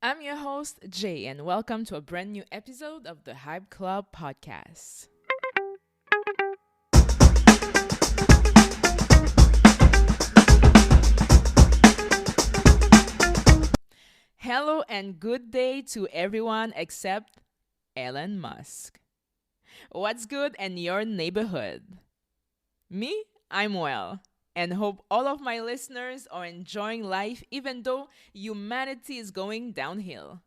I'm your host, Jay, and welcome to a brand new episode of the Hype Club podcast. Hello and good day to everyone except Elon Musk. What's good in your neighborhood? Me, I'm well, and hope all of my listeners are enjoying life even though humanity is going downhill.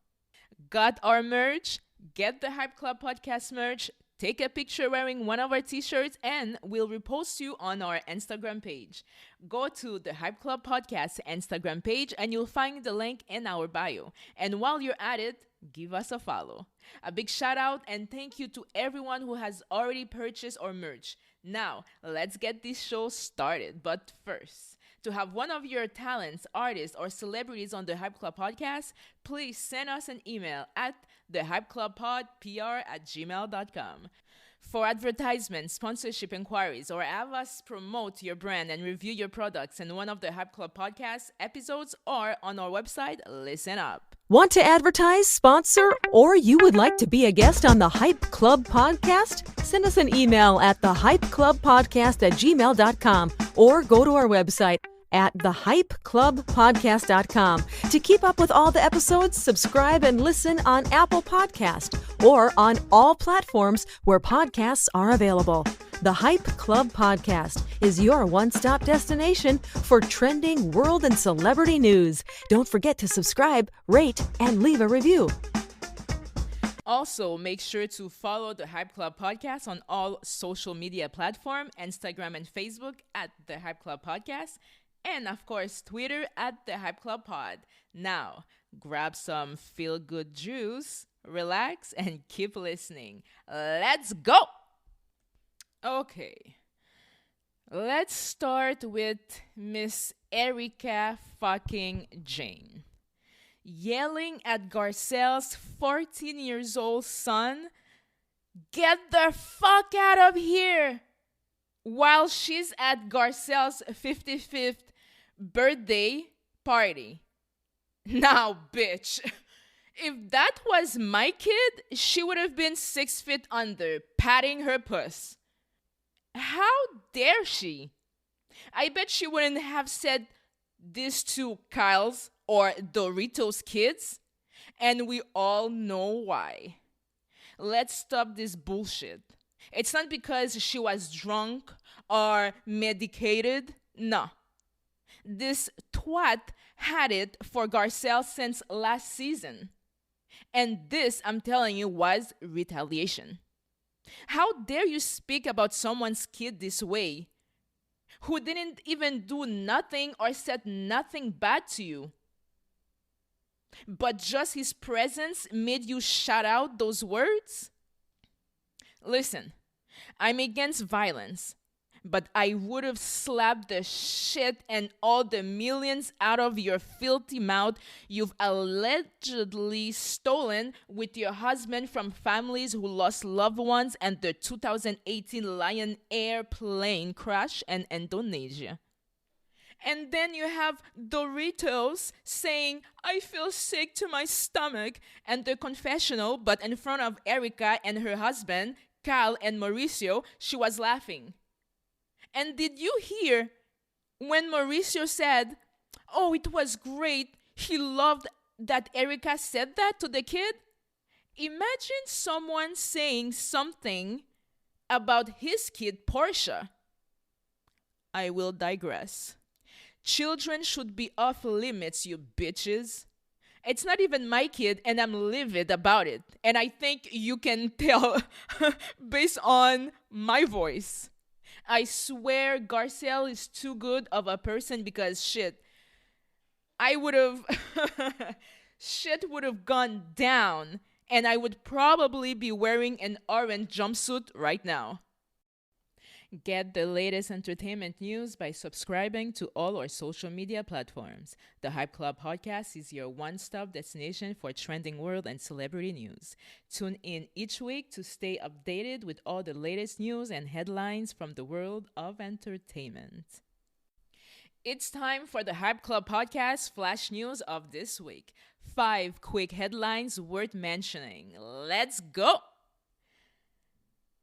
Got our merch? Get the Hype Club podcast merch. Take a picture wearing one of our t-shirts and we'll repost you on our Instagram page. Go to the Hype Club podcast Instagram page and you'll find the link in our bio. And while you're at it, give us a follow. A big shout out and thank you to everyone who has already purchased our merch. Now, let's get this show started. But first, to have one of your talents, artists, or celebrities on the Hype Club podcast, please send us an email at thehypeclubpodpr@gmail.com. For advertisements, sponsorship inquiries, or have us promote your brand and review your products in one of the Hype Club podcast episodes or on our website, listen up. Want to advertise, sponsor, or you would like to be a guest on the Hype Club podcast? Send us an email at thehypeclubpodcast@gmail.com or go to our website at thehypeclubpodcast.com. To keep up with all the episodes, subscribe and listen on Apple Podcast or on all platforms where podcasts are available. The Hype Club Podcast is your one-stop destination for trending world and celebrity news. Don't forget to subscribe, rate, and leave a review. Also, make sure to follow the Hype Club podcast on all social media platforms, Instagram and Facebook at the Hype Club Podcast, and of course, Twitter at the Hype Club Pod. Now, grab some feel-good juice, relax, and keep listening. Let's go! Okay, let's start with Miss Erica fucking Jane. Yelling at Garcelle's 14 years old son, "Get the fuck out of here!" while she's at Garcelle's 55th birthday party. Now, bitch, if that was my kid, she would have been 6 feet under, patting her puss. How dare she? I bet she wouldn't have said this to Kyle's or Doritos kids, and we all know why. Let's stop this bullshit. It's not because she was drunk or medicated. No. This twat had it for Garcelle since last season. And this, I'm telling you, was retaliation. How dare you speak about someone's kid this way, who didn't even do nothing or said nothing bad to you? But just his presence made you shout out those words? Listen, I'm against violence, but I would have slapped the shit and all the millions out of your filthy mouth you've allegedly stolen with your husband from families who lost loved ones and the 2018 Lion Air plane crash in Indonesia. And then you have Doritos saying, "I feel sick to my stomach," and the confessional, but in front of Erica and her husband, Kyle and Mauricio, she was laughing. And did you hear when Mauricio said, "Oh, it was great. He loved that Erica said that to the kid"? Imagine someone saying something about his kid, Portia. I will digress. Children should be off limits, you bitches. It's not even my kid, and I'm livid about it. And I think you can tell based on my voice. I swear Garcelle is too good of a person because I would have, shit would have gone down and I would probably be wearing an orange jumpsuit right now. Get the latest entertainment news by subscribing to all our social media platforms. The Hype Club podcast is your one-stop destination for trending world and celebrity news. Tune in each week to stay updated with all the latest news and headlines from the world of entertainment. It's time for the Hype Club podcast flash news of this week. 5 quick headlines worth mentioning. Let's go!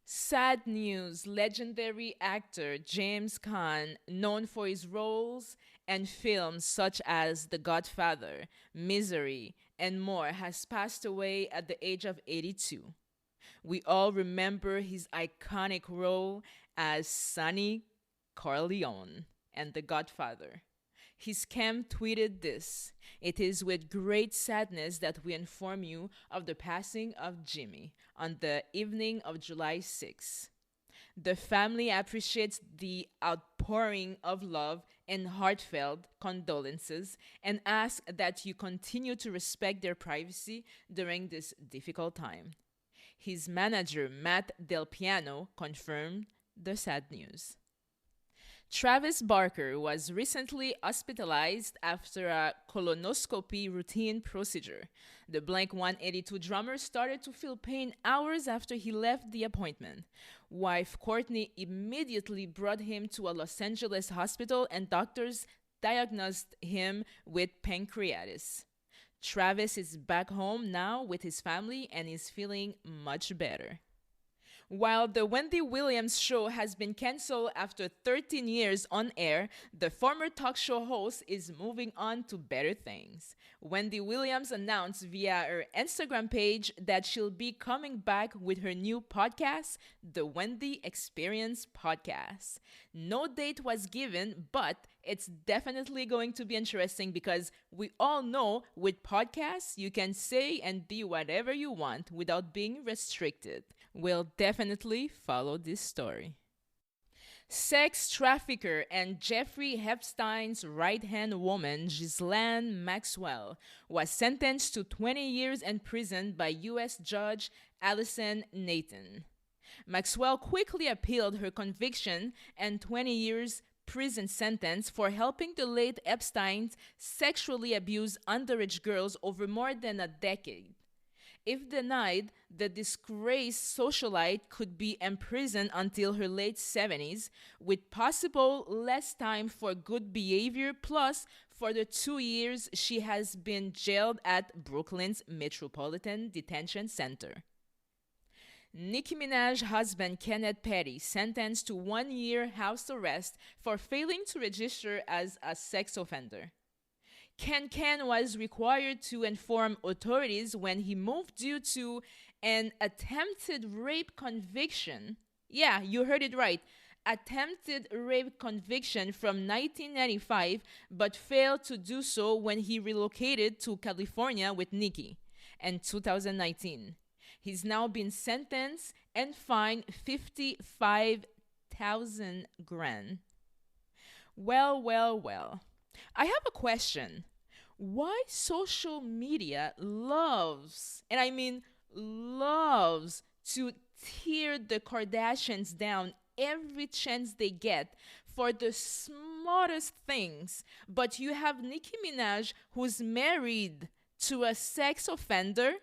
Sad news. Legendary actor James Caan, known for his roles and films such as The Godfather, Misery, and more, has passed away at the age of 82. We all remember his iconic role as Sonny Corleone and The Godfather. His camp tweeted this: "It is with great sadness that we inform you of the passing of Jimmy on the evening of July 6. The family appreciates the outpouring of love and heartfelt condolences and asks that you continue to respect their privacy during this difficult time." His manager, Matt Del Piano, confirmed the sad news. Travis Barker was recently hospitalized after a colonoscopy routine procedure. The Blink-182 drummer started to feel pain hours after he left the appointment. Wife Courtney immediately brought him to a Los Angeles hospital and doctors diagnosed him with pancreatitis. Travis is back home now with his family and is feeling much better. While the Wendy Williams show has been canceled after 13 years on air, the former talk show host is moving on to better things. Wendy Williams announced via her Instagram page that she'll be coming back with her new podcast, The Wendy Experience Podcast. No date was given, but it's definitely going to be interesting because we all know with podcasts, you can say and be whatever you want without being restricted. We'll definitely follow this story. Sex trafficker and Jeffrey Epstein's right-hand woman, Ghislain Maxwell, was sentenced to 20 years in prison by U.S. Judge Allison Nathan. Maxwell quickly appealed her conviction and 20 years prison sentence for helping the late Epstein sexually abuse underage girls over more than a decade. If denied, the disgraced socialite could be imprisoned until her late 70s, with possible less time for good behavior, plus for the 2 years she has been jailed at Brooklyn's Metropolitan Detention Center. Nicki Minaj's husband Kenneth Petty sentenced to 1 year house arrest for failing to register as a sex offender. Caan was required to inform authorities when he moved due to an attempted rape conviction. Yeah, you heard it right. Attempted rape conviction from 1995, but failed to do so when he relocated to California with Nicki in 2019. He's now been sentenced and fined 55,000 grand. Well. I have a question. Why social media loves, and I mean loves, to tear the Kardashians down every chance they get for the smallest things, but you have Nicki Minaj who's married to a sex offender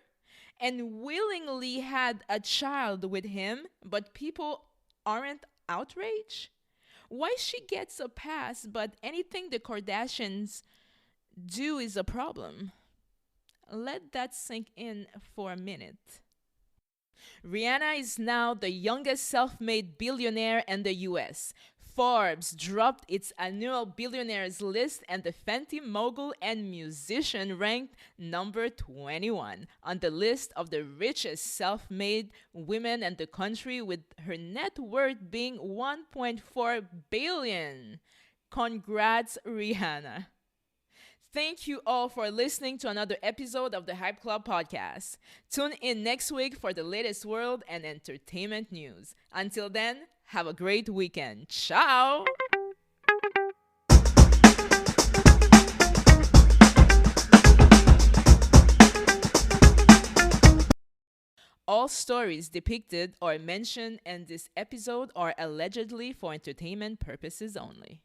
and willingly had a child with him, but people aren't outraged? Why she gets a pass, but anything the Kardashians do is a problem? Let that sink in for a minute. Rihanna is now the youngest self-made billionaire in the US. Forbes dropped its annual billionaires list and the Fenty mogul and musician ranked number 21 on the list of the richest self-made women in the country, with her net worth being $1.4 billion. Congrats, Rihanna. Thank you all for listening to another episode of the Hype Club podcast. Tune in next week for the latest world and entertainment news. Until then, have a great weekend. Ciao! All stories depicted or mentioned in this episode are allegedly for entertainment purposes only.